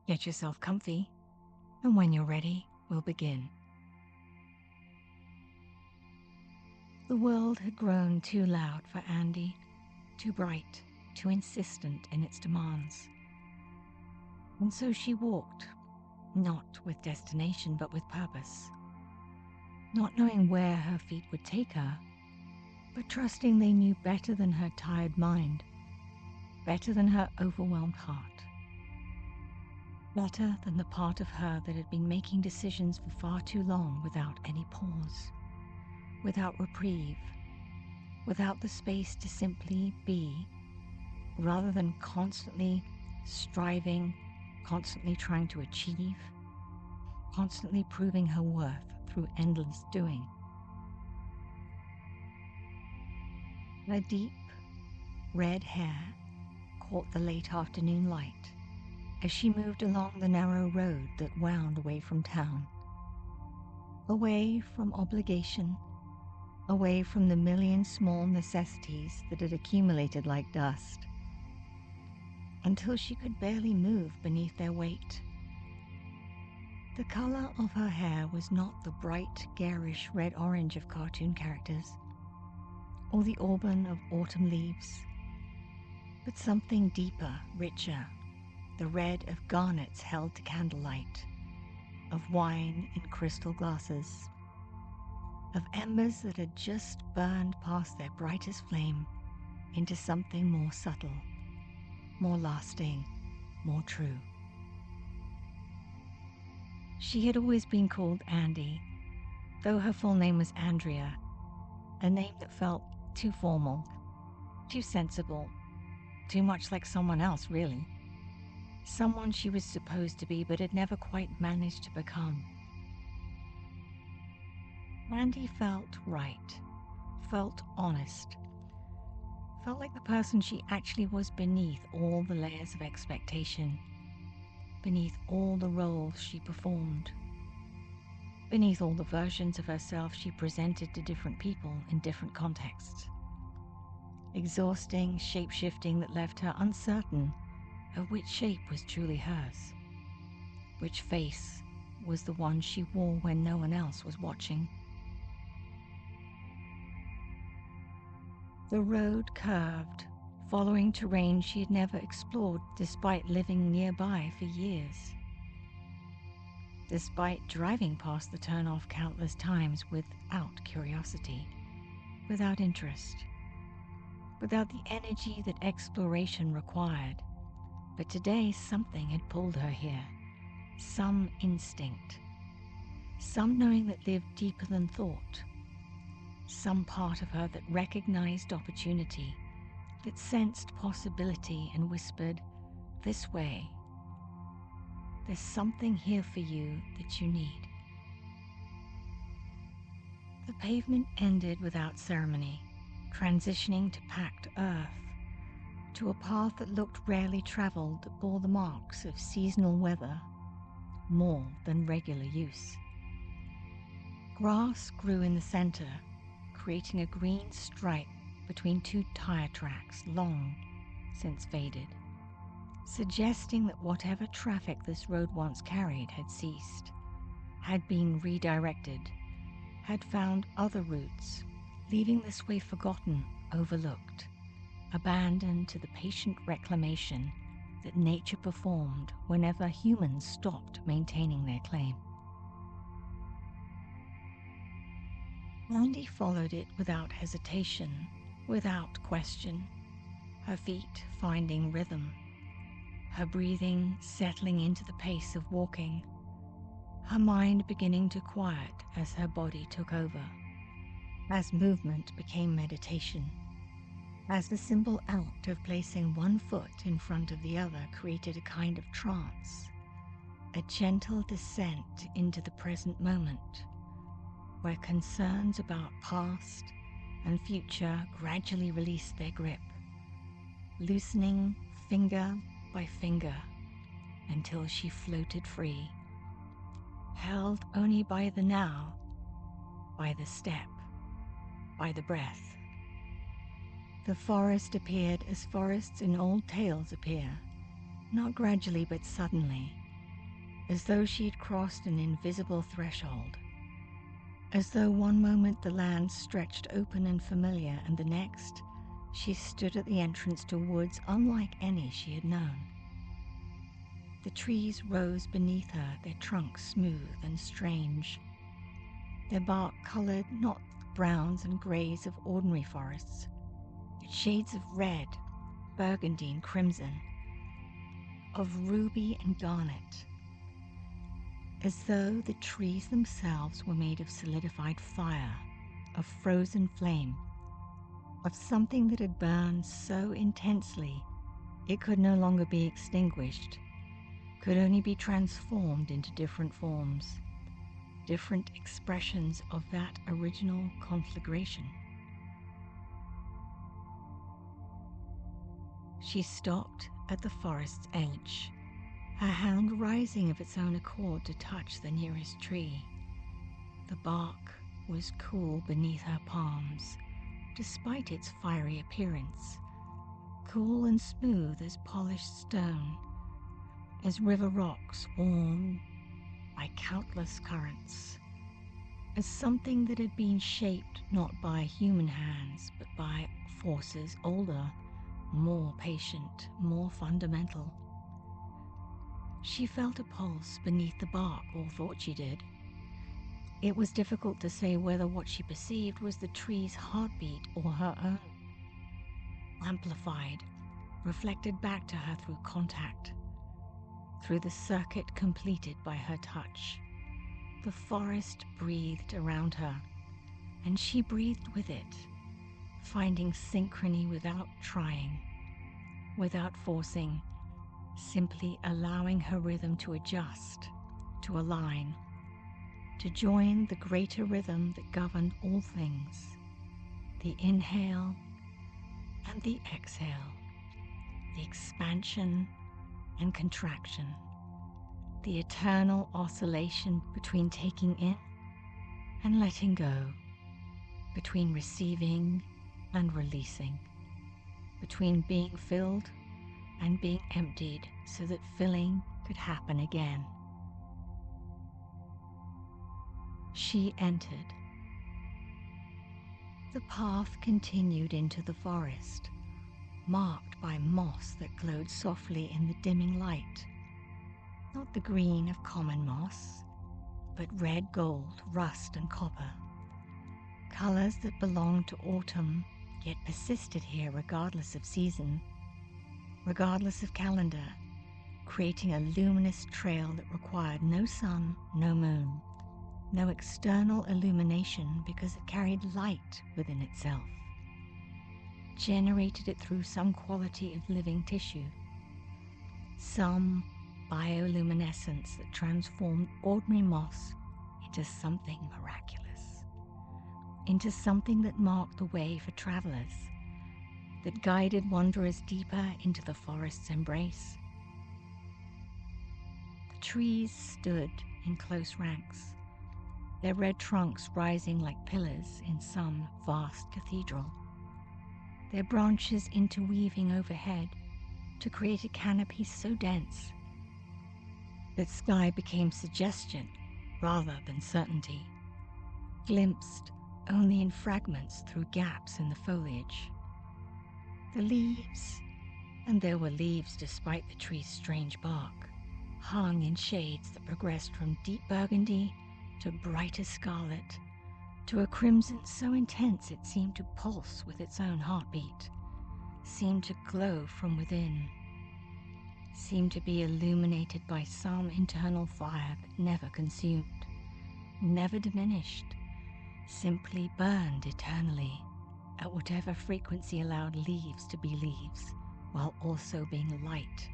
Get yourself comfy, and when you're ready, we'll begin. The world had grown too loud for Andy, too bright, too insistent in its demands. And so she walked, not with destination but with purpose, not knowing where her feet would take her, but trusting they knew better than her tired mind, better than her overwhelmed heart, better than the part of her that had been making decisions for far too long without any pause, without reprieve, without the space to simply be, rather than constantly striving, constantly trying to achieve, constantly proving her worth through endless doing. Her deep, red hair caught the late afternoon light as she moved along the narrow road that wound away from town, away from obligation, away from the million small necessities that had accumulated like dust, until she could barely move beneath their weight. The color of her hair was not the bright, garish red-orange of cartoon characters, or the auburn of autumn leaves, but something deeper, richer, the red of garnets held to candlelight, of wine in crystal glasses, of embers that had just burned past their brightest flame into something more subtle, more lasting, more true. She had always been called Andy, though her full name was Andrea, a name that felt too formal, too sensible, too much like someone else, really. Someone she was supposed to be but had never quite managed to become. Andy felt right, felt honest, felt like the person she actually was beneath all the layers of expectation, beneath all the roles she performed, beneath all the versions of herself she presented to different people in different contexts. Exhausting, shape-shifting that left her uncertain of which shape was truly hers, which face was the one she wore when no one else was watching. The road curved, following terrain she had never explored despite living nearby for years. Despite driving past the turnoff countless times without curiosity, without interest, without the energy that exploration required. But today something had pulled her here, some instinct, some knowing that lived deeper than thought, some part of her that recognized opportunity, that sensed possibility and whispered, "This way. There's something here for you that you need." The pavement ended without ceremony, transitioning to packed earth, to a path that looked rarely traveled that bore the marks of seasonal weather, more than regular use. Grass grew in the center, creating a green stripe between two tire tracks long since faded, suggesting that whatever traffic this road once carried had ceased, had been redirected, had found other routes, leaving this way forgotten, overlooked, abandoned to the patient reclamation that nature performed whenever humans stopped maintaining their claim. Andy followed it without hesitation, without question, her feet finding rhythm, her breathing settling into the pace of walking, her mind beginning to quiet as her body took over, as movement became meditation, as the simple act of placing one foot in front of the other created a kind of trance, a gentle descent into the present moment, where concerns about past and future gradually released their grip, loosening finger by finger until she floated free, held only by the now, by the step, by the breath. The forest appeared as forests in old tales appear, not gradually but suddenly, as though she'd crossed an invisible threshold, as though one moment the land stretched open and familiar, and the next she stood at the entrance to woods unlike any she had known. The trees rose beneath her, their trunks smooth and strange, their bark coloured not browns and greys of ordinary forests, but shades of red, burgundy and crimson, of ruby and garnet, as though the trees themselves were made of solidified fire, of frozen flame, of something that had burned so intensely it could no longer be extinguished, could only be transformed into different forms, different expressions of that original conflagration. She stopped at the forest's edge, her hand rising of its own accord to touch the nearest tree. The bark was cool beneath her palms, despite its fiery appearance, cool and smooth as polished stone, as river rocks worn by countless currents, as something that had been shaped not by human hands, but by forces older, more patient, more fundamental. She felt a pulse beneath the bark, or thought she did. It was difficult to say whether what she perceived was the tree's heartbeat or her own. Amplified, reflected back to her through contact, through the circuit completed by her touch. The forest breathed around her, and she breathed with it, finding synchrony without trying, without forcing, simply allowing her rhythm to adjust, to align, to join the greater rhythm that governed all things, the inhale and the exhale, the expansion and contraction, the eternal oscillation between taking in and letting go, between receiving and releasing, between being filled and being emptied so that filling could happen again. She entered. The path continued into the forest, marked by moss that glowed softly in the dimming light. Not the green of common moss, but red gold, rust and copper. Colors that belonged to autumn, yet persisted here regardless of season, regardless of calendar, creating a luminous trail that required no sun, no moon, no external illumination, because it carried light within itself, generated it through some quality of living tissue, some bioluminescence that transformed ordinary moss into something miraculous, into something that marked the way for travelers, that guided wanderers deeper into the forest's embrace. The trees stood in close ranks, their red trunks rising like pillars in some vast cathedral, their branches interweaving overhead to create a canopy so dense that sky became suggestion rather than certainty, glimpsed only in fragments through gaps in the foliage. The leaves, and there were leaves despite the tree's strange bark, hung in shades that progressed from deep burgundy to brighter scarlet, to a crimson so intense it seemed to pulse with its own heartbeat, seemed to glow from within, seemed to be illuminated by some internal fire that never consumed, never diminished, simply burned eternally at whatever frequency allowed leaves to be leaves, while also being light,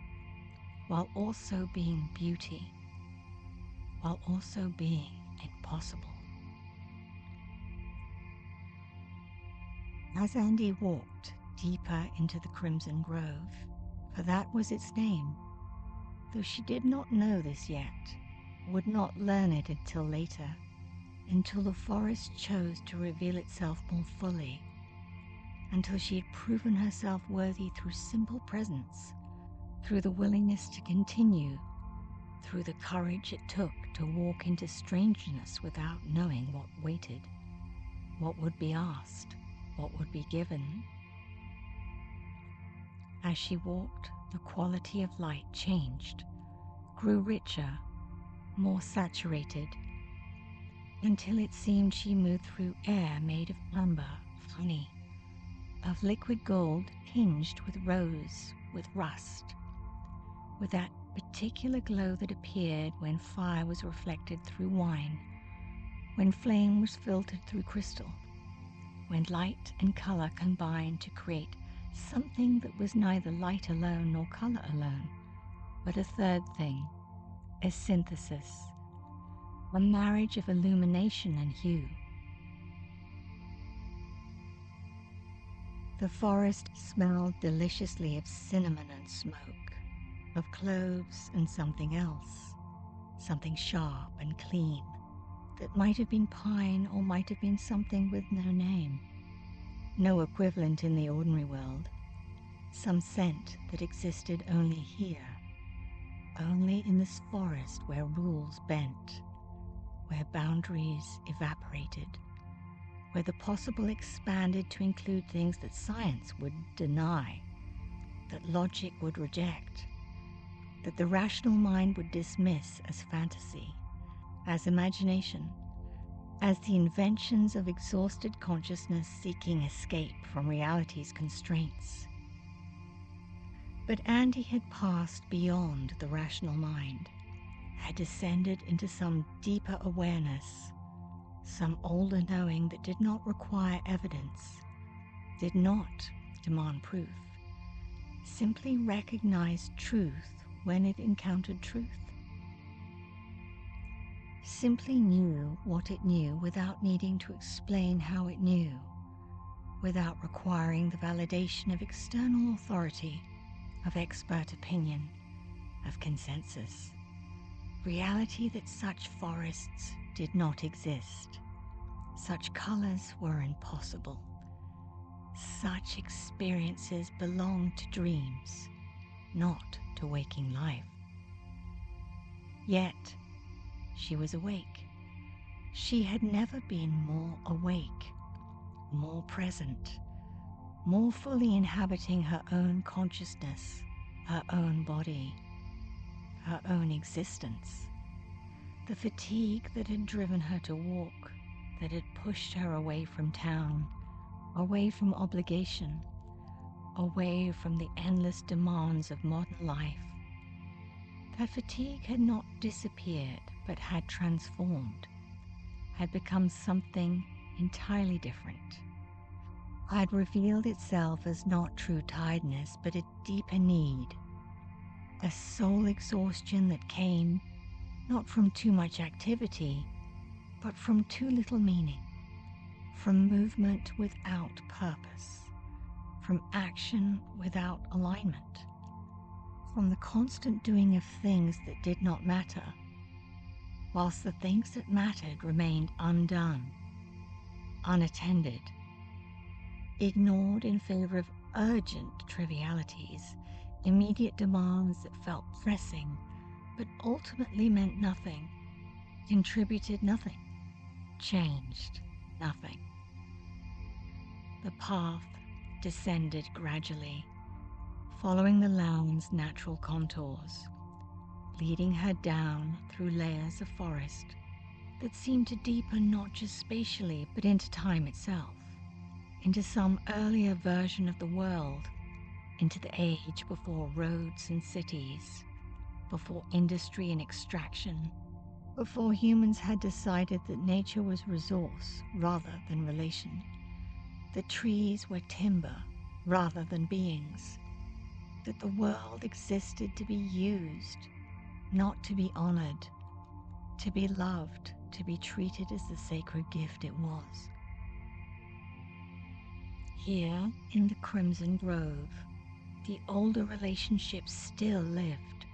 while also being beauty, while also being impossible. As Andy walked deeper into the Crimson Grove, for that was its name, though she did not know this yet, would not learn it until later, until the forest chose to reveal itself more fully, until she had proven herself worthy through simple presence, through the willingness to continue, through the courage it took to walk into strangeness without knowing what waited, what would be asked, what would be given. As she walked, the quality of light changed, grew richer, more saturated, until it seemed she moved through air made of amber, honey, of liquid gold tinged with rose, with rust, with that particular glow that appeared when fire was reflected through wine, when flame was filtered through crystal, when light and color combined to create something that was neither light alone nor color alone, but a third thing, a synthesis, a marriage of illumination and hue. The forest smelled deliciously of cinnamon and smoke, of cloves and something else, something sharp and clean, that might have been pine or might have been something with no name, no equivalent in the ordinary world, some scent that existed only here, only in this forest where rules bent, where boundaries evaporated, where the possible expanded to include things that science would deny, that logic would reject, that the rational mind would dismiss as fantasy, as imagination, as the inventions of exhausted consciousness seeking escape from reality's constraints. But Andy had passed beyond the rational mind, had descended into some deeper awareness, some older knowing that did not require evidence, did not demand proof, simply recognized truth when it encountered truth, simply knew what it knew without needing to explain how it knew, without requiring the validation of external authority, of expert opinion, of consensus. Reality that such forests did not exist. Such colors were impossible. Such experiences belonged to dreams, not to waking life. Yet, she was awake. She had never been more awake, more present, more fully inhabiting her own consciousness, her own body, her own existence. The fatigue that had driven her to walk, that had pushed her away from town, away from obligation, away from the endless demands of modern life. That fatigue had not disappeared, but had transformed, had become something entirely different, had revealed itself as not true tiredness, but a deeper need, a soul exhaustion that came not from too much activity, but from too little meaning, from movement without purpose, from action without alignment, from the constant doing of things that did not matter, whilst the things that mattered remained undone, unattended, ignored in favor of urgent trivialities, immediate demands that felt pressing, but ultimately meant nothing, contributed nothing, changed nothing. The path descended gradually, following the land's natural contours, leading her down through layers of forest that seemed to deepen not just spatially, but into time itself, into some earlier version of the world, into the age before roads and cities, before industry and extraction, before humans had decided that nature was resource rather than relation, that trees were timber rather than beings, that the world existed to be used, not to be honored, to be loved, to be treated as the sacred gift it was. Here in the Crimson Grove, the older relationships still lived.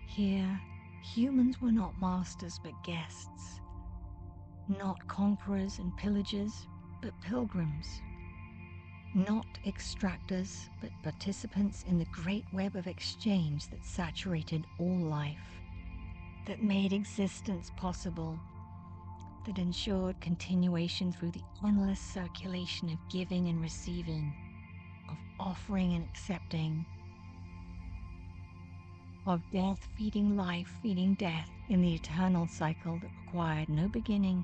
Here, humans were not masters but guests, not conquerors and pillagers but pilgrims, not extractors but participants in the great web of exchange that saturated all life. that made existence possible, that ensured continuation through the endless circulation of giving and receiving, of offering and accepting, of death feeding life, feeding death in the eternal cycle that required no beginning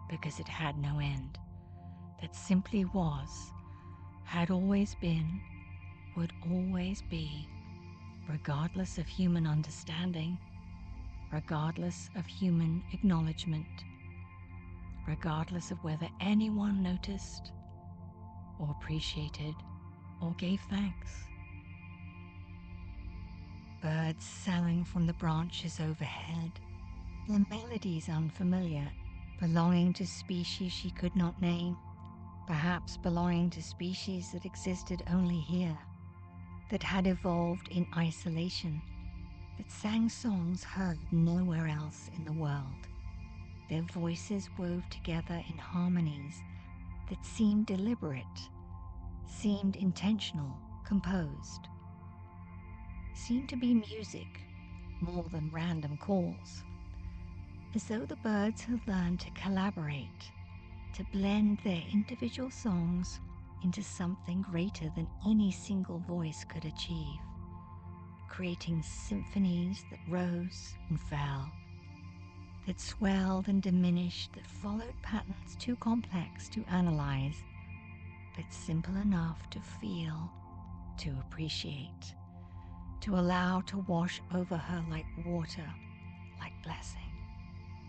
because it had no end, that simply was, had always been, would always be, regardless of human understanding, regardless of human acknowledgement, regardless of whether anyone noticed or appreciated or gave thanks. Birds sang from the branches overhead, their melodies unfamiliar, belonging to species she could not name, perhaps belonging to species that existed only here, that had evolved in isolation, that sang songs heard nowhere else in the world. Their voices wove together in harmonies that seemed deliberate, seemed intentional, composed, seemed to be music more than random calls, as though the birds had learned to collaborate, to blend their individual songs into something greater than any single voice could achieve, creating symphonies that rose and fell, that swelled and diminished, that followed patterns too complex to analyze, but simple enough to feel, to appreciate, to allow to wash over her like water, like blessing,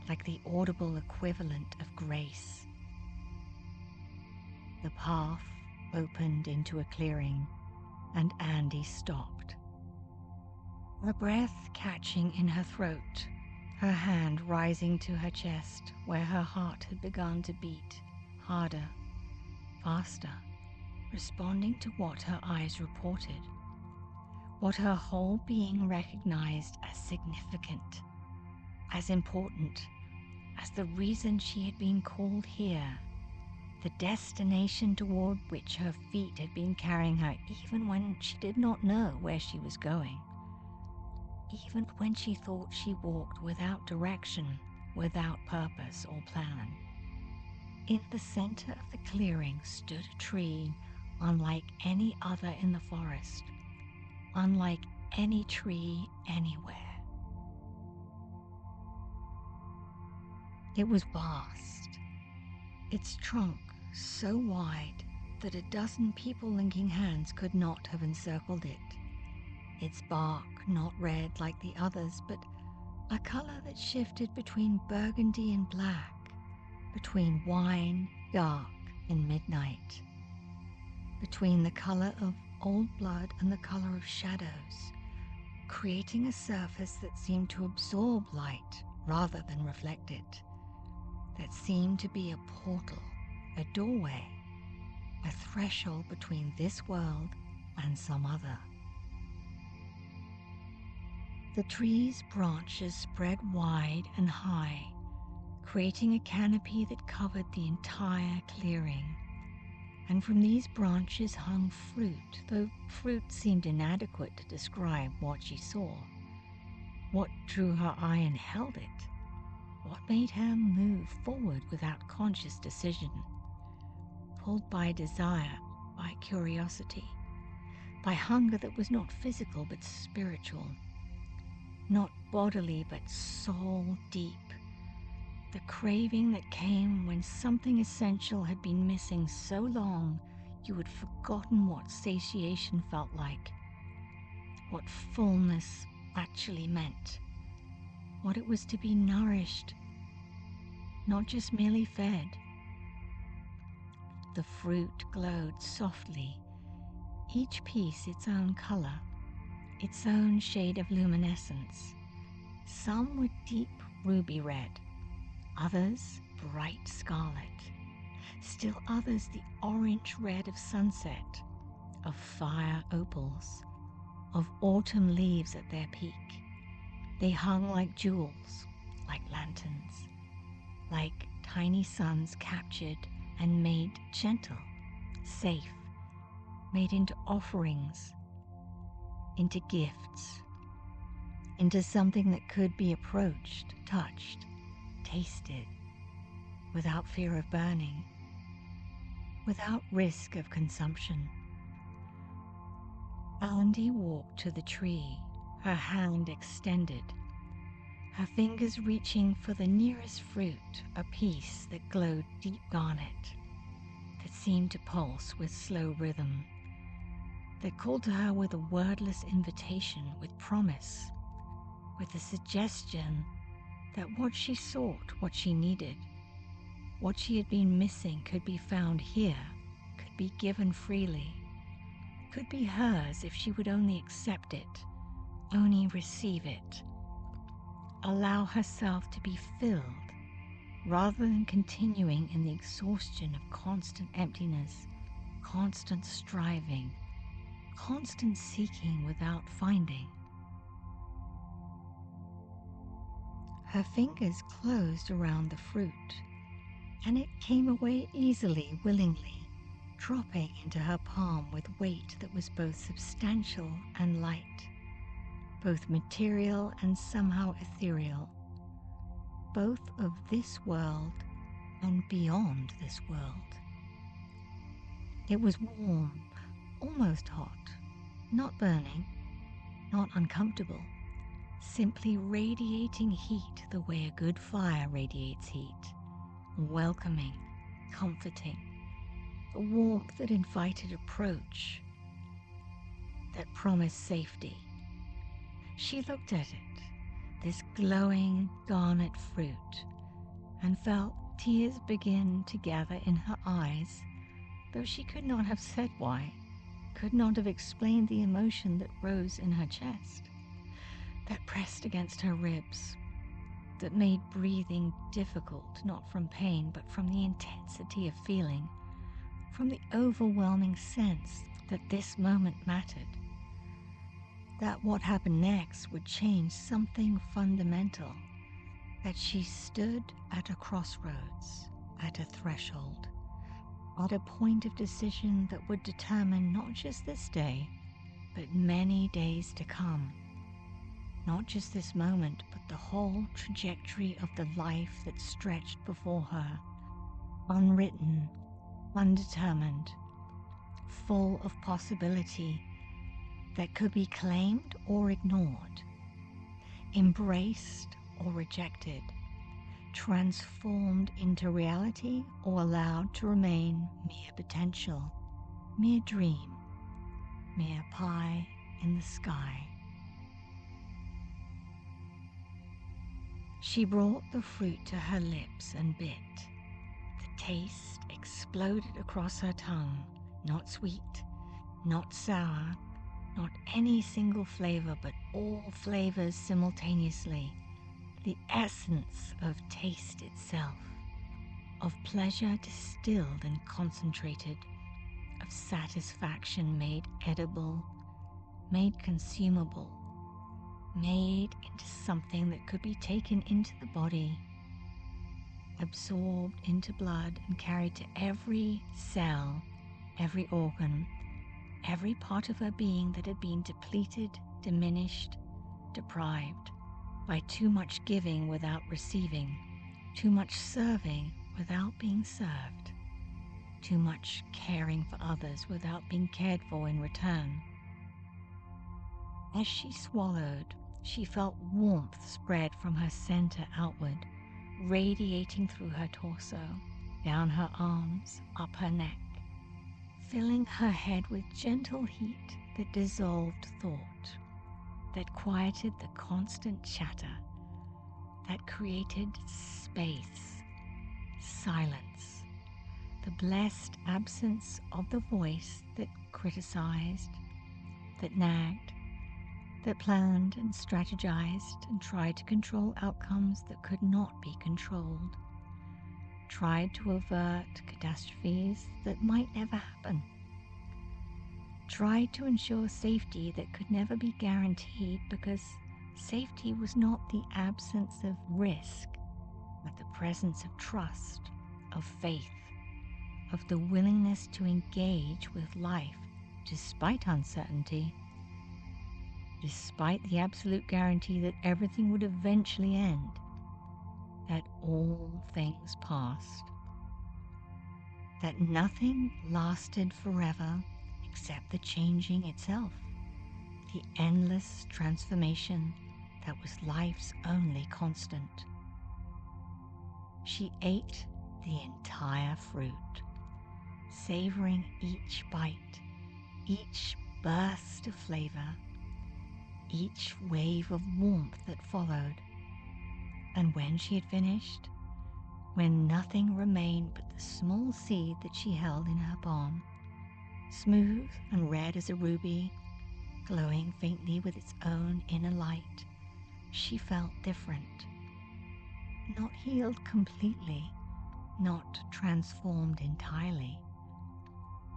like the audible equivalent of grace. The path opened into a clearing, and Andy stopped. Her breath catching in her throat, her hand rising to her chest where her heart had begun to beat harder, faster, responding to what her eyes reported, what her whole being recognized as significant, as important, as the reason she had been called here, the destination toward which her feet had been carrying her even when she did not know where she was going, even when she thought she walked without direction, without purpose or plan. In the center of the clearing stood a tree unlike any other in the forest, unlike any tree anywhere. It was vast, its trunk so wide that a dozen people-linking hands could not have encircled it, its bark not red like the others, but a color that shifted between burgundy and black, between wine, dark, and midnight, between the color of old blood and the color of shadows, creating a surface that seemed to absorb light rather than reflect it, that seemed to be a portal, a doorway, a threshold between this world and some other. The tree's branches spread wide and high, creating a canopy that covered the entire clearing. And from these branches hung fruit, though fruit seemed inadequate to describe what she saw. What drew her eye and held it? What made her move forward without conscious decision? Pulled by desire, by curiosity, by hunger that was not physical but spiritual, not bodily but soul deep, the craving that came when something essential had been missing so long you had forgotten what satiation felt like, what fullness actually meant, what it was to be nourished, not just merely fed. The fruit glowed softly, each piece its own color, its own shade of luminescence. Some were deep ruby red, others bright scarlet, still others the orange red of sunset, of fire opals, of autumn leaves at their peak. They hung like jewels, like lanterns, like tiny suns captured and made gentle, safe, made into offerings, into gifts, into something that could be approached, touched, tasted, without fear of burning, without risk of consumption. Andy walked to the tree, her hand extended, her fingers reaching for the nearest fruit, a piece that glowed deep garnet, that seemed to pulse with slow rhythm, that called to her with a wordless invitation, with promise, with the suggestion that what she sought, what she needed, what she had been missing could be found here, could be given freely, could be hers if she would only accept it, only receive it. Allow herself to be filled, rather than continuing in the exhaustion of constant emptiness, constant striving, constant seeking without finding. Her fingers closed around the fruit, and it came away easily, willingly, dropping into her palm with weight that was both substantial and light, both material and somehow ethereal, both of this world and beyond this world. It was warm, almost hot, not burning, not uncomfortable, simply radiating heat the way a good fire radiates heat, welcoming, comforting, a warmth that invited approach, that promised safety. She looked at it, this glowing garnet fruit, and felt tears begin to gather in her eyes, though she could not have said why, could not have explained the emotion that rose in her chest, that pressed against her ribs, that made breathing difficult, not from pain, but from the intensity of feeling, from the overwhelming sense that this moment mattered, that what happened next would change something fundamental, that she stood at a crossroads, at a threshold, at a point of decision that would determine not just this day, but many days to come. Not just this moment, but the whole trajectory of the life that stretched before her, unwritten, undetermined, full of possibility that could be claimed or ignored, embraced or rejected, transformed into reality or allowed to remain mere potential, mere dream, mere pie in the sky. She brought the fruit to her lips and bit. The taste exploded across her tongue, not sweet, not sour, not any single flavor, but all flavors simultaneously, the essence of taste itself, of pleasure distilled and concentrated, of satisfaction made edible, made consumable, made into something that could be taken into the body, absorbed into blood and carried to every cell, every organ, every part of her being that had been depleted, diminished, deprived by too much giving without receiving, too much serving without being served, too much caring for others without being cared for in return. As she swallowed, she felt warmth spread from her center outward, radiating through her torso, down her arms, up her neck, filling her head with gentle heat that dissolved thought, that quieted the constant chatter, that created space, silence, the blessed absence of the voice that criticized, that nagged, that planned and strategized and tried to control outcomes that could not be controlled, tried to avert catastrophes that might never happen, tried to ensure safety that could never be guaranteed because safety was not the absence of risk, but the presence of trust, of faith, of the willingness to engage with life despite uncertainty, despite the absolute guarantee that everything would eventually end, that all things passed, that nothing lasted forever except the changing itself, the endless transformation that was life's only constant. She ate the entire fruit, savoring each bite, each burst of flavor, each wave of warmth that followed. And when she had finished, when nothing remained but the small seed that she held in her palm, smooth and red as a ruby, glowing faintly with its own inner light, she felt different. Not healed completely, not transformed entirely,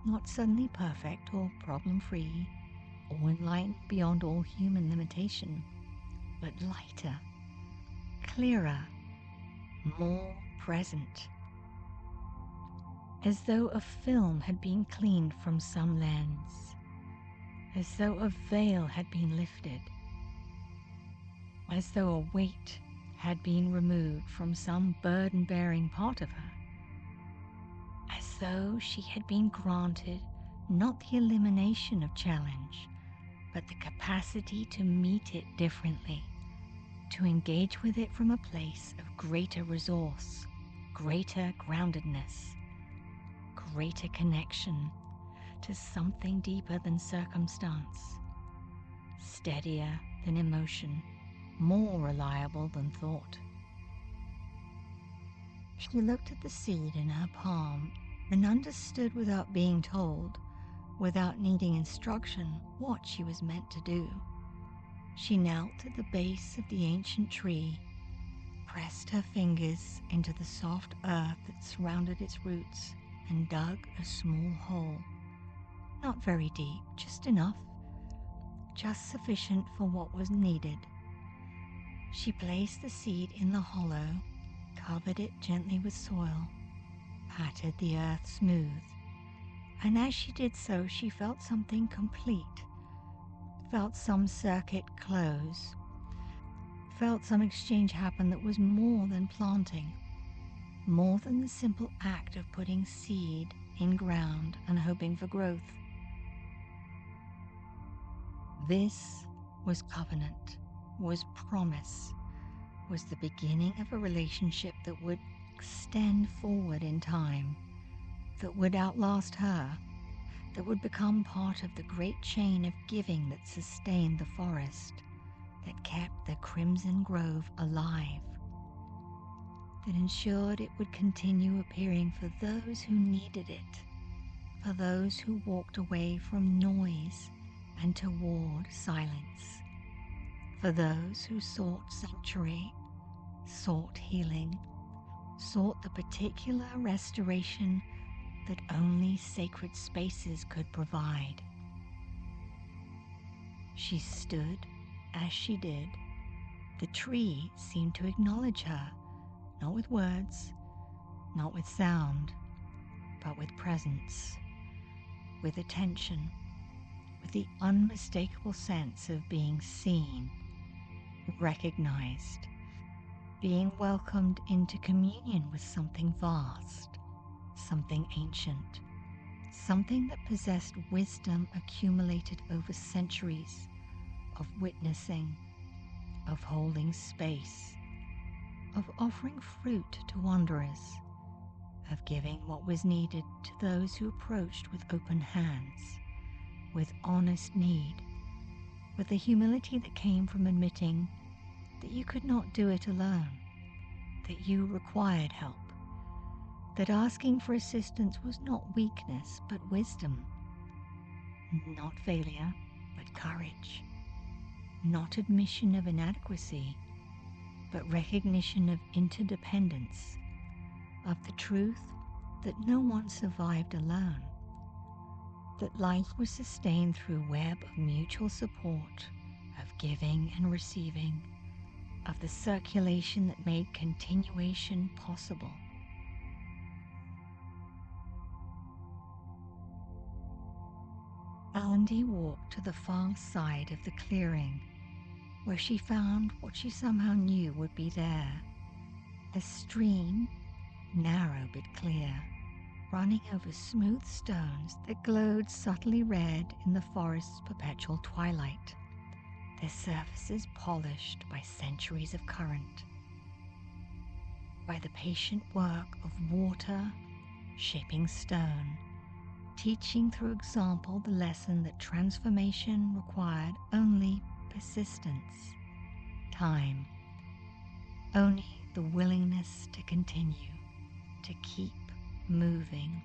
not suddenly perfect or problem-free or enlightened beyond all human limitation, but lighter, clearer, more present, as though a film had been cleaned from some lens, as though a veil had been lifted, as though a weight had been removed from some burden-bearing part of her, as though she had been granted not the elimination of challenge, but the capacity to meet it differently, to engage with it from a place of greater resource, greater groundedness, greater connection to something deeper than circumstance, steadier than emotion, more reliable than thought. She looked at the seed in her palm and understood without being told, without needing instruction, what she was meant to do. She knelt at the base of the ancient tree, pressed her fingers into the soft earth that surrounded its roots, and dug a small hole. Not very deep, just enough, just sufficient for what was needed. She placed the seed in the hollow, covered it gently with soil, patted the earth smooth, and as she did so, she felt something complete, felt some circuit close, felt some exchange happen that was more than planting, more than the simple act of putting seed in ground and hoping for growth. This was covenant, was promise, was the beginning of a relationship that would extend forward in time, that would outlast her, that would become part of the great chain of giving that sustained the forest, that kept the crimson grove alive, that ensured it would continue appearing for those who needed it, for those who walked away from noise and toward silence, for those who sought sanctuary, sought healing, sought the particular restoration that only sacred spaces could provide. She stood as she did. The tree seemed to acknowledge her, not with words, not with sound, but with presence, with attention, with the unmistakable sense of being seen, recognized, being welcomed into communion with something vast, something ancient, something that possessed wisdom accumulated over centuries of witnessing, of holding space, of offering fruit to wanderers, of giving what was needed to those who approached with open hands, with honest need, with the humility that came from admitting that you could not do it alone, that you required help, that asking for assistance was not weakness but wisdom, not failure but courage, not admission of inadequacy but recognition of interdependence, of the truth that no one survived alone, that life was sustained through a web of mutual support, of giving and receiving, of the circulation that made continuation possible. Andy walked to the far side of the clearing, where she found what she somehow knew would be there. A stream, narrow but clear, running over smooth stones that glowed subtly red in the forest's perpetual twilight, their surfaces polished by centuries of current, by the patient work of water shaping stone, teaching through example the lesson that transformation required only persistence, time, only the willingness to continue, to keep moving,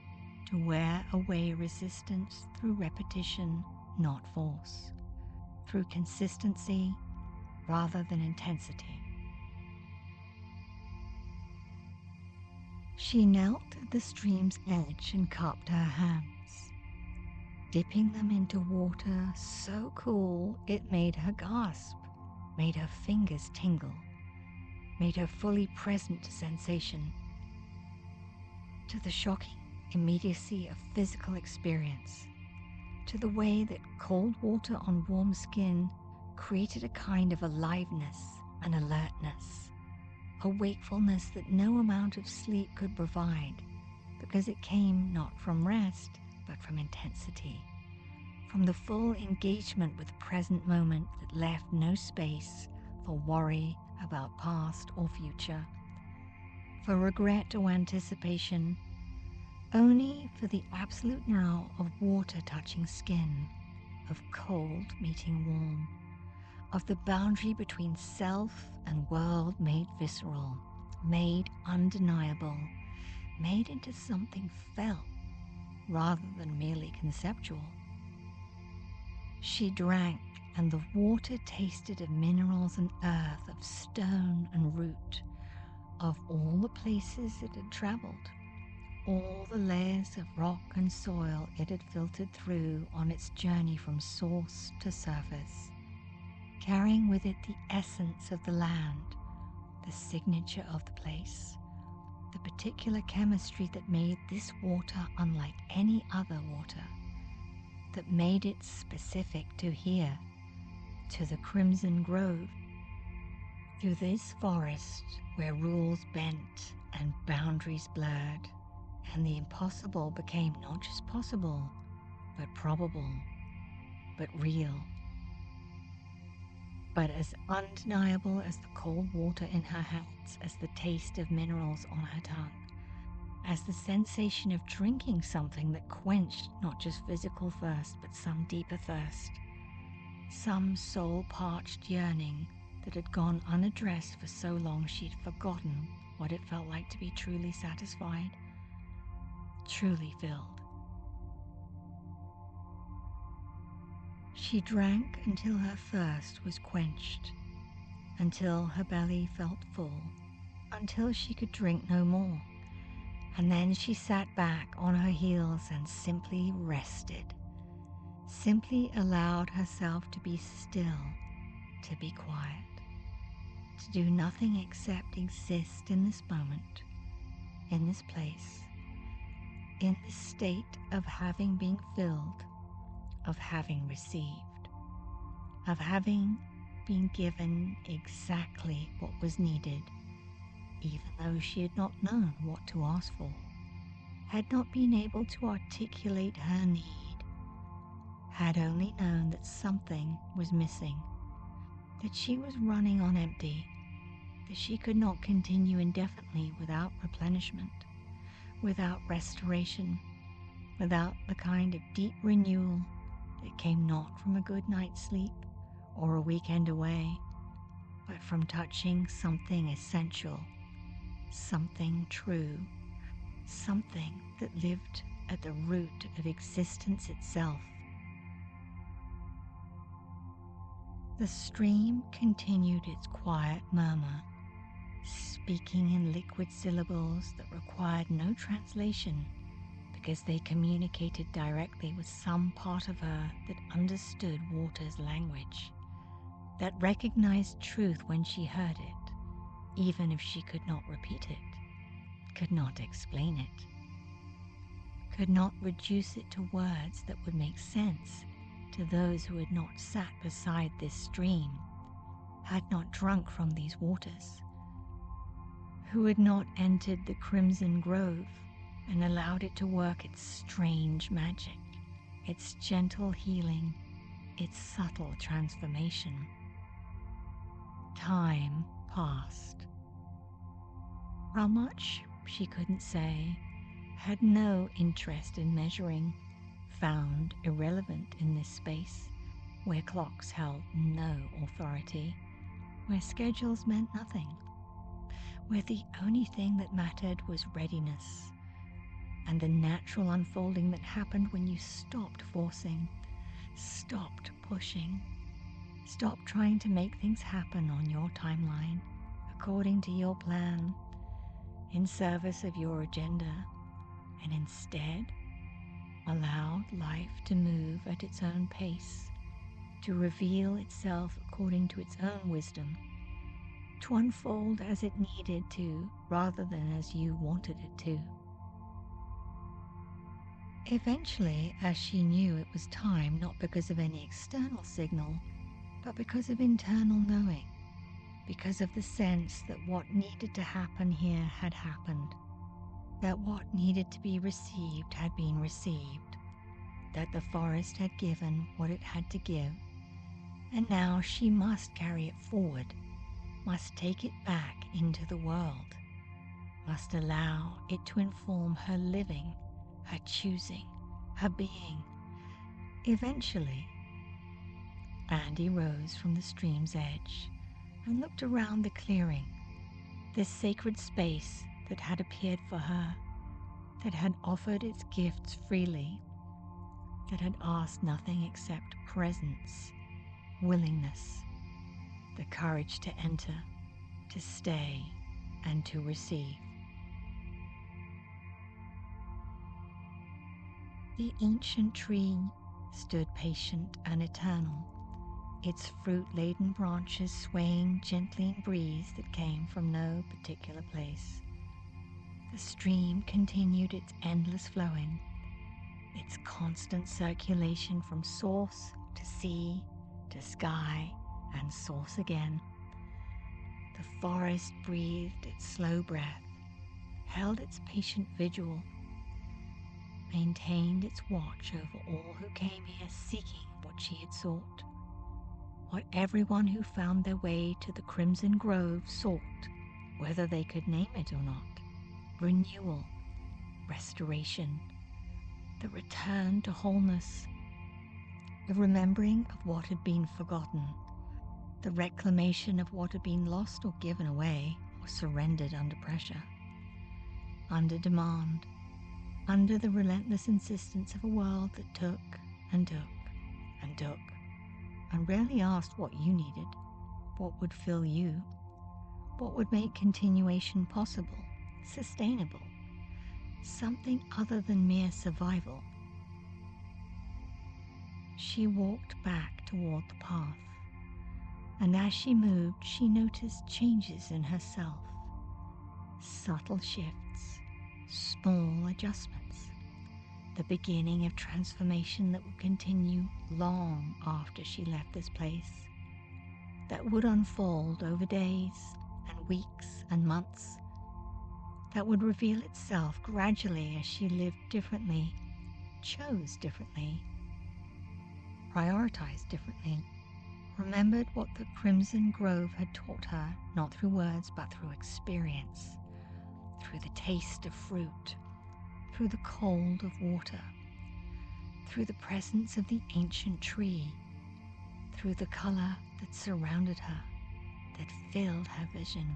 to wear away resistance through repetition, not force, through consistency rather than intensity. She knelt at the stream's edge and cupped her hands, dipping them into water so cool it made her gasp, made her fingers tingle, made her fully present to sensation, to the shocking immediacy of physical experience, to the way that cold water on warm skin created a kind of aliveness and alertness, a wakefulness that no amount of sleep could provide, because it came not from rest, but from intensity, from the full engagement with the present moment that left no space for worry about past or future, for regret or anticipation, only for the absolute now of water touching skin, of cold meeting warm, of the boundary between self and world made visceral, made undeniable, made into something felt rather than merely conceptual. She drank, and the water tasted of minerals and earth, of stone and root, of all the places it had traveled, all the layers of rock and soil it had filtered through on its journey from source to surface, carrying with it the essence of the land, the signature of the place, the particular chemistry that made this water unlike any other water, that made it specific to here, to the Crimson Grove, through this forest where rules bent and boundaries blurred, and the impossible became not just possible, but probable, but real, but as undeniable as the cold water in her hands, as the taste of minerals on her tongue, as the sensation of drinking something that quenched not just physical thirst, but some deeper thirst, some soul-parched yearning that had gone unaddressed for so long she'd forgotten what it felt like to be truly satisfied, truly filled. She drank until her thirst was quenched, until her belly felt full, until she could drink no more. And then she sat back on her heels and simply rested, simply allowed herself to be still, to be quiet, to do nothing except exist in this moment, in this place, in this state of having been filled, of having received, of having been given exactly what was needed, even though she had not known what to ask for, had not been able to articulate her need, had only known that something was missing, that she was running on empty, that she could not continue indefinitely without replenishment, without restoration, without the kind of deep renewal that came not from a good night's sleep or a weekend away, but from touching something essential, something true, something that lived at the root of existence itself. The stream continued its quiet murmur, speaking in liquid syllables that required no translation because they communicated directly with some part of her that understood water's language, that recognized truth when she heard it, even if she could not repeat it, could not explain it, could not reduce it to words that would make sense, to those who had not sat beside this stream, had not drunk from these waters, who had not entered the crimson grove and allowed it to work its strange magic, its gentle healing, its subtle transformation. Time passed. How much, she couldn't say, had no interest in measuring, found irrelevant in this space where clocks held no authority, where schedules meant nothing, where the only thing that mattered was readiness and the natural unfolding that happened when you stopped forcing, stopped pushing, stopped trying to make things happen on your timeline, according to your plan, in service of your agenda, and instead allowed life to move at its own pace, to reveal itself according to its own wisdom, to unfold as it needed to rather than as you wanted it to. Eventually, as she knew it was time, not because of any external signal, but because of internal knowing, because of the sense that what needed to happen here had happened, that what needed to be received had been received, that the forest had given what it had to give, and now she must carry it forward, must take it back into the world, must allow it to inform her living, her choosing, her being. Eventually, Andy rose from the stream's edge and looked around the clearing, this sacred space that had appeared for her, that had offered its gifts freely, that had asked nothing except presence, willingness, the courage to enter, to stay, and to receive. The ancient tree stood patient and eternal, its fruit-laden branches swaying gently in breeze that came from no particular place. The stream continued its endless flowing, its constant circulation from source to sea to sky and source again. The forest breathed its slow breath, held its patient vigil, maintained its watch over all who came here seeking what she had sought, what everyone who found their way to the Crimson Grove sought, whether they could name it or not. Renewal, restoration, the return to wholeness, the remembering of what had been forgotten, the reclamation of what had been lost or given away or surrendered under pressure, under demand, under the relentless insistence of a world that took and took and took, and rarely asked what you needed, what would fill you, what would make continuation possible, sustainable, something other than mere survival. She walked back toward the path, and as she moved, she noticed changes in herself, subtle shifts, small adjustments, the beginning of transformation that would continue long after she left this place, that would unfold over days and weeks and months, that would reveal itself gradually as she lived differently, chose differently, prioritized differently, remembered what the Crimson Grove had taught her, not through words but through experience, through the taste of fruit, through the cold of water, through the presence of the ancient tree, through the color that surrounded her, that filled her vision,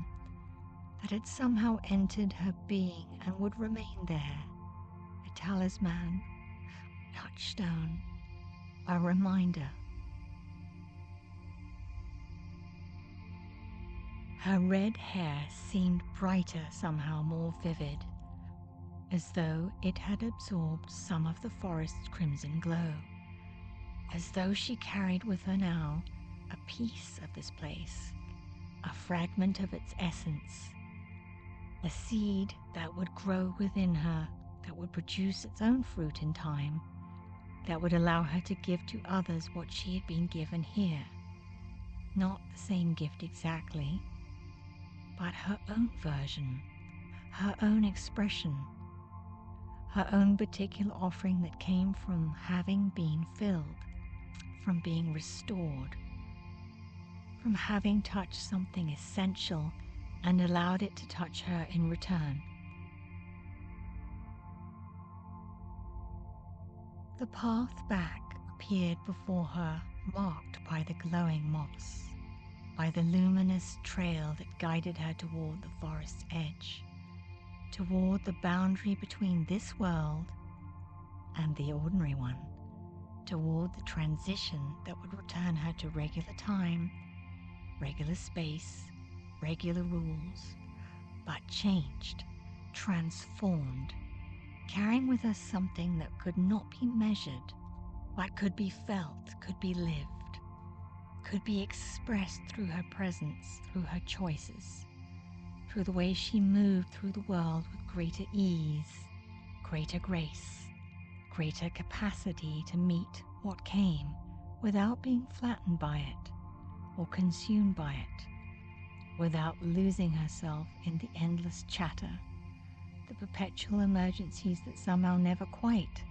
that had somehow entered her being and would remain there, a talisman, touchstone, a reminder. Her red hair seemed brighter, somehow more vivid, as though it had absorbed some of the forest's crimson glow, as though she carried with her now a piece of this place, a fragment of its essence, a seed that would grow within her, that would produce its own fruit in time, that would allow her to give to others what she had been given here. Not the same gift exactly, but her own version, her own expression, her own particular offering that came from having been filled, from being restored, from having touched something essential and allowed it to touch her in return. The path back appeared before her, marked by the glowing moss, by the luminous trail that guided her toward the forest's edge, toward the boundary between this world and the ordinary one, toward the transition that would return her to regular time, regular space, regular rules, but changed, transformed, carrying with us something that could not be measured, but could be felt, could be lived, could be expressed through her presence, through her choices, through the way she moved through the world with greater ease, greater grace, greater capacity to meet what came without being flattened by it or consumed by it, without losing herself in the endless chatter, the perpetual emergencies that somehow never quite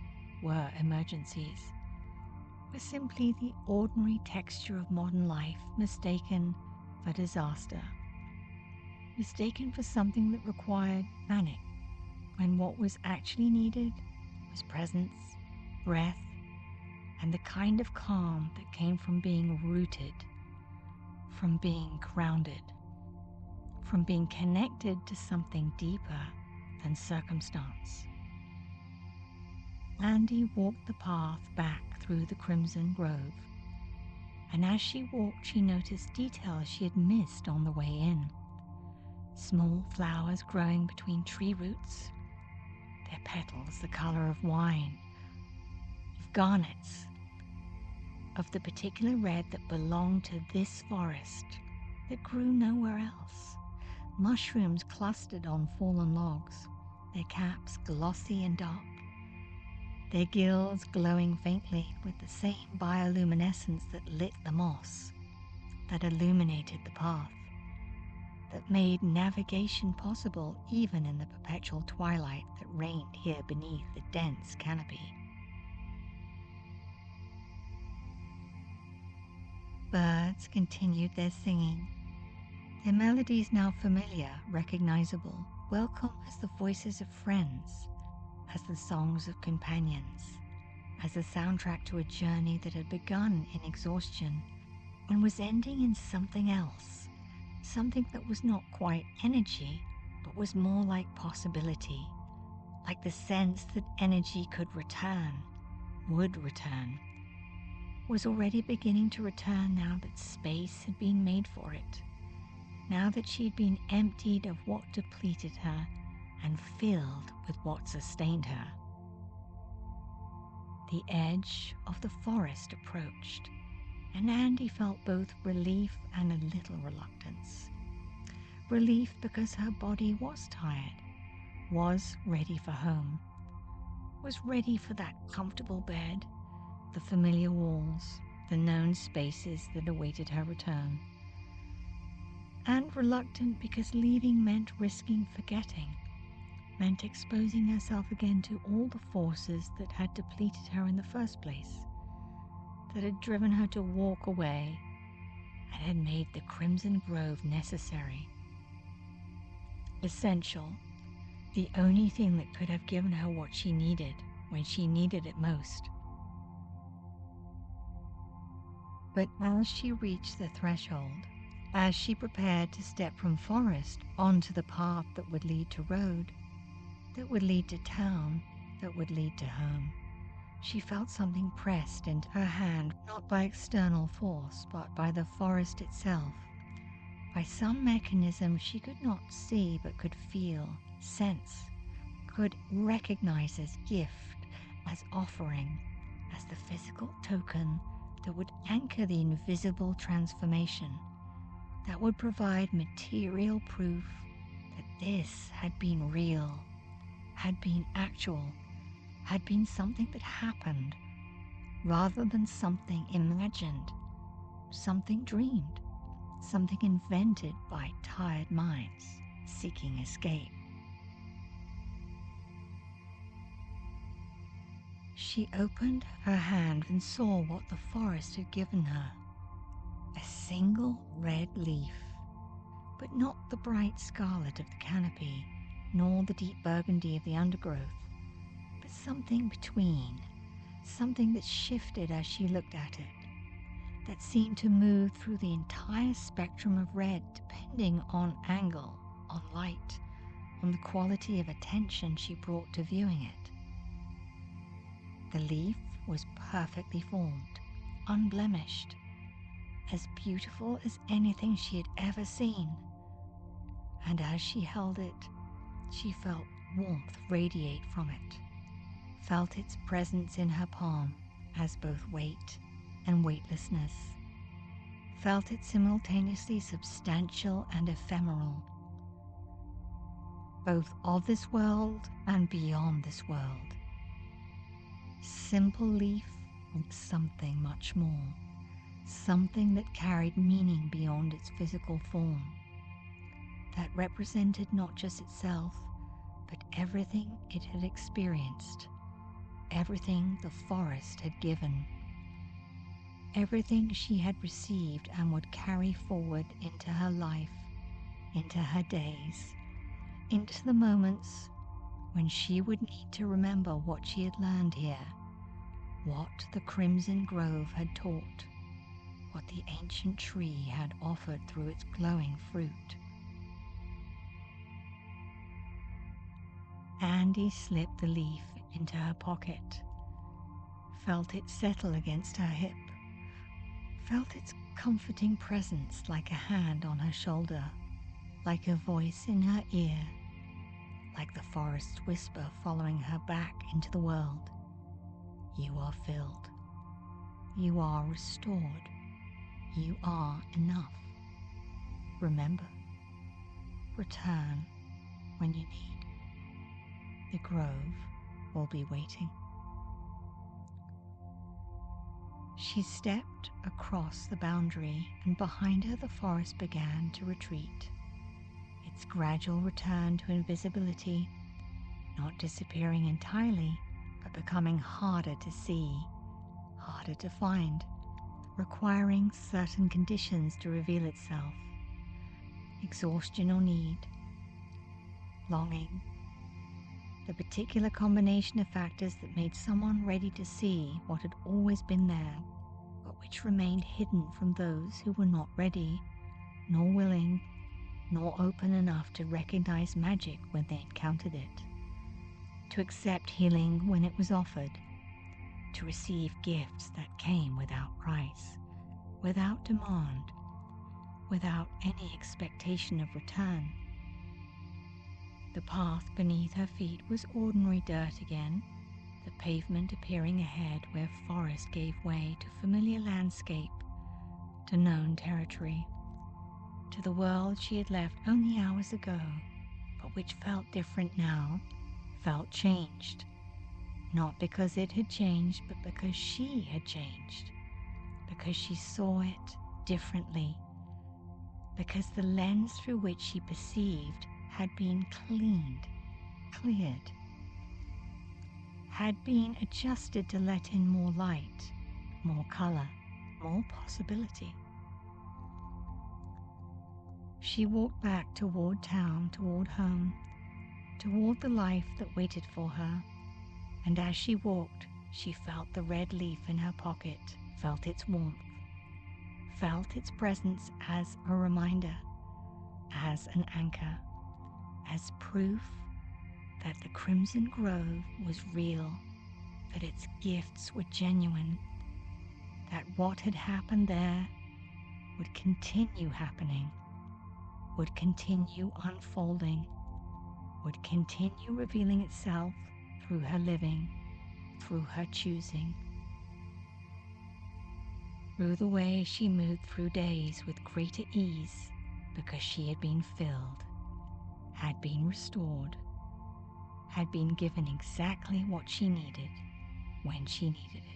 were emergencies, were simply the ordinary texture of modern life mistaken for disaster, mistaken for something that required panic, when what was actually needed was presence, breath, and the kind of calm that came from being rooted, from being grounded, from being connected to something deeper than circumstance. Andy walked the path back through the crimson grove, and as she walked she noticed details she had missed on the way in. Small flowers growing between tree roots, their petals the color of wine, of garnets, of the particular red that belonged to this forest, that grew nowhere else. Mushrooms clustered on fallen logs, their caps glossy and dark, their gills glowing faintly with the same bioluminescence that lit the moss, that illuminated the path, that made navigation possible even in the perpetual twilight that reigned here beneath the dense canopy. Birds continued their singing, their melodies now familiar, recognizable, welcome as the voices of friends, as the songs of companions, as the soundtrack to a journey that had begun in exhaustion and was ending in something else, something that was not quite energy, but was more like possibility, like the sense that energy could return, would return, was already beginning to return now that space had been made for it, now that she had been emptied of what depleted her and filled with what sustained her. The edge of the forest approached, and Andy felt both relief and a little reluctance. Relief because her body was tired, was ready for home, was ready for that comfortable bed, the familiar walls, the known spaces that awaited her return. And reluctant because leaving meant risking forgetting, meant exposing herself again to all the forces that had depleted her in the first place, that had driven her to walk away and had made the Crimson Grove necessary, essential, the only thing that could have given her what she needed when she needed it most. But as she reached the threshold, as she prepared to step from forest onto the path that would lead to road, that would lead to town, that would lead to home, she felt something pressed into her hand, not by external force, but by the forest itself, by some mechanism she could not see but could feel, sense, could recognize as gift, as offering, as the physical token that would anchor the invisible transformation, that would provide material proof that this had been real, had been actual, had been something that happened rather than something imagined, something dreamed, something invented by tired minds seeking escape. She opened her hand and saw what the forest had given her. A single red leaf, but not the bright scarlet of the canopy, nor the deep burgundy of the undergrowth, but something between, something that shifted as she looked at it, that seemed to move through the entire spectrum of red depending on angle, on light, on the quality of attention she brought to viewing it. The leaf was perfectly formed, unblemished, as beautiful as anything she had ever seen. And as she held it, she felt warmth radiate from it, felt its presence in her palm as both weight and weightlessness, felt it simultaneously substantial and ephemeral, both of this world and beyond this world. Simple leaf and something much more, something that carried meaning beyond its physical form, that represented not just itself, but everything it had experienced, everything the forest had given, everything she had received and would carry forward into her life, into her days, into the moments when she would need to remember what she had learned here, what the crimson grove had taught, what the ancient tree had offered through its glowing fruit. Andy slipped the leaf into her pocket, felt it settle against her hip, felt its comforting presence like a hand on her shoulder, like a voice in her ear, like the forest's whisper following her back into the world. You are filled. You are restored. You are enough. Remember, return when you need. The grove will be waiting. She stepped across the boundary, and behind her the forest began to retreat. Its gradual return to invisibility, not disappearing entirely, but becoming harder to see, harder to find, requiring certain conditions to reveal itself. Exhaustion or need, longing, the particular combination of factors that made someone ready to see what had always been there, but which remained hidden from those who were not ready, nor willing, nor open enough to recognize magic when they encountered it, to accept healing when it was offered, to receive gifts that came without price, without demand, without any expectation of return. The path beneath her feet was ordinary dirt again, the pavement appearing ahead where forest gave way to familiar landscape, to known territory, to the world she had left only hours ago, but which felt different now, felt changed, not because it had changed, but because she had changed, because she saw it differently, because the lens through which she perceived had been cleared, had been adjusted to let in more light, more color, more possibility. She walked back toward town, toward home, toward the life that waited for her, and as she walked, she felt the red leaf in her pocket, felt its warmth, felt its presence as a reminder, as an anchor, as proof that the crimson grove was real, that its gifts were genuine, that what had happened there would continue happening, would continue unfolding, would continue revealing itself through her living, through her choosing. Through the way she moved through days with greater ease because she had been filled, had been restored, had been given exactly what she needed when she needed it.